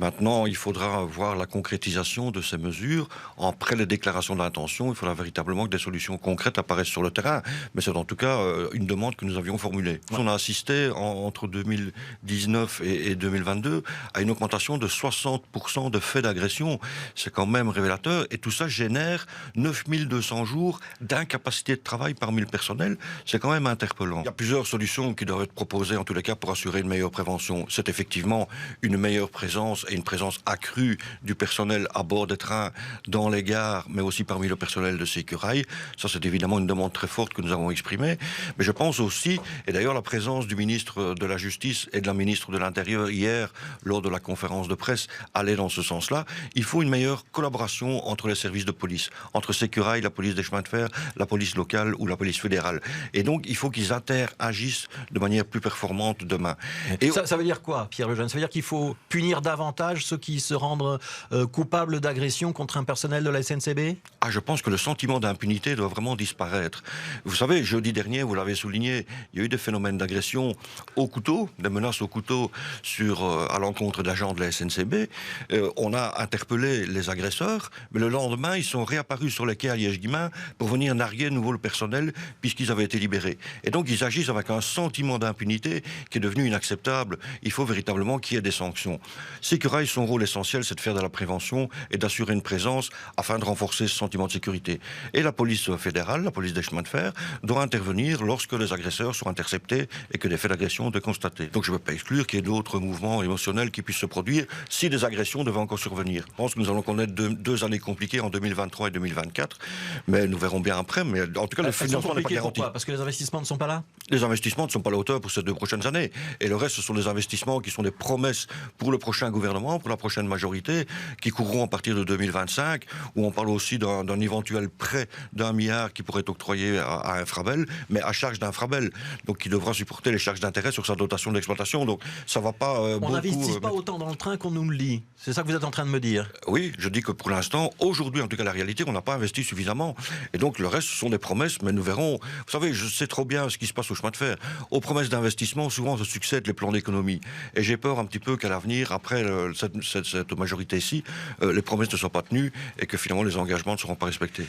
Maintenant, il faudra voir la concrétisation de ces mesures. Après les déclarations d'intention, il faudra véritablement que des solutions concrètes apparaissent sur le terrain. Mais c'est en tout cas une demande que nous avions formulée. Ouais. On a assisté entre 2019 et 2022 à une augmentation de 60% de faits d'agression. C'est quand même révélateur. Et tout ça génère 9200 jours d'incapacité de travail parmi le personnel. C'est quand même interpellant. Il y a plusieurs solutions qui doivent être proposées, en tous les cas, pour assurer une meilleure prévention. C'est effectivement une meilleure présence et une présence accrue du personnel à bord des trains, dans les gares, mais aussi parmi le personnel de Sécurail. Ça, c'est évidemment une demande très forte que nous avons exprimée. Mais je pense aussi, et d'ailleurs la présence du ministre de la Justice et de la ministre de l'Intérieur hier, lors de la conférence de presse, allait dans ce sens-là. Il faut une meilleure collaboration entre les services de police, entre Sécurail, la police des chemins de fer, la police locale ou la police fédérale. Et donc, il faut qu'ils interagissent de manière plus performante demain. Et ça veut dire quoi, Pierre Lejeune? Ça veut dire qu'il faut punir davantage ceux qui se rendent coupables d'agression contre un personnel de la SNCB? Ah, je pense que le sentiment d'impunité doit vraiment disparaître. Vous savez, jeudi dernier, vous l'avez souligné, il y a eu des phénomènes d'agression au couteau, des menaces au couteau à l'encontre d'agents de la SNCB. On a interpellé les agresseurs, mais le lendemain, ils sont réapparus sur les quais à Liège-Guillemins pour venir narguer de nouveau le personnel puisqu'ils avaient été libérés. Et donc, ils agissent avec un sentiment d'impunité qui est devenu inacceptable. Il faut véritablement qu'il y ait des sanctions. Sécurail, son rôle essentiel, c'est de faire de la prévention et d'assurer une présence afin de renforcer ce sentiment de sécurité. Et la police fédérale, la police des chemins de fer, doit intervenir lorsque les agresseurs sont interceptés et que des faits d'agression sont constatés. Donc je ne peux pas exclure qu'il y ait d'autres mouvements émotionnels qui puissent se produire si des agressions devaient encore survenir. Je pense que nous allons connaître deux années compliquées en 2023 et 2024, mais nous verrons bien après. Mais en tout cas, le financement n'est pas garanti. Pourquoi? Parce que les investissements ne sont pas là? Les investissements ne sont pas à la hauteur pour ces 2 prochaines années. Et le reste, ce sont des investissements qui sont des promesses pour le prochain gouvernement, pour la prochaine majorité, qui courront à partir de 2025, où on parle aussi d'un éventuel prêt d'1 milliard qui pourrait être octroyé à Infrabel, mais à charge d'Infrabel, donc qui devra supporter les charges d'intérêt sur sa dotation d'exploitation. Donc ça va pas On n'investit pas autant dans le train qu'on nous le dit. C'est ça que vous êtes en train de me dire? Oui, je dis que pour l'instant, aujourd'hui, en tout cas la réalité, on n'a pas investi suffisamment. Et donc le reste, ce sont des promesses, mais nous verrons. Vous savez, je sais trop bien ce qui se passe au chemin de fer. Aux promesses d'investissement, souvent se succèdent les plans d'économie. Et j'ai peur un petit peu qu'à l'avenir, après cette majorité-ci, les promesses ne soient pas tenues et que finalement les engagements ne seront pas respectés.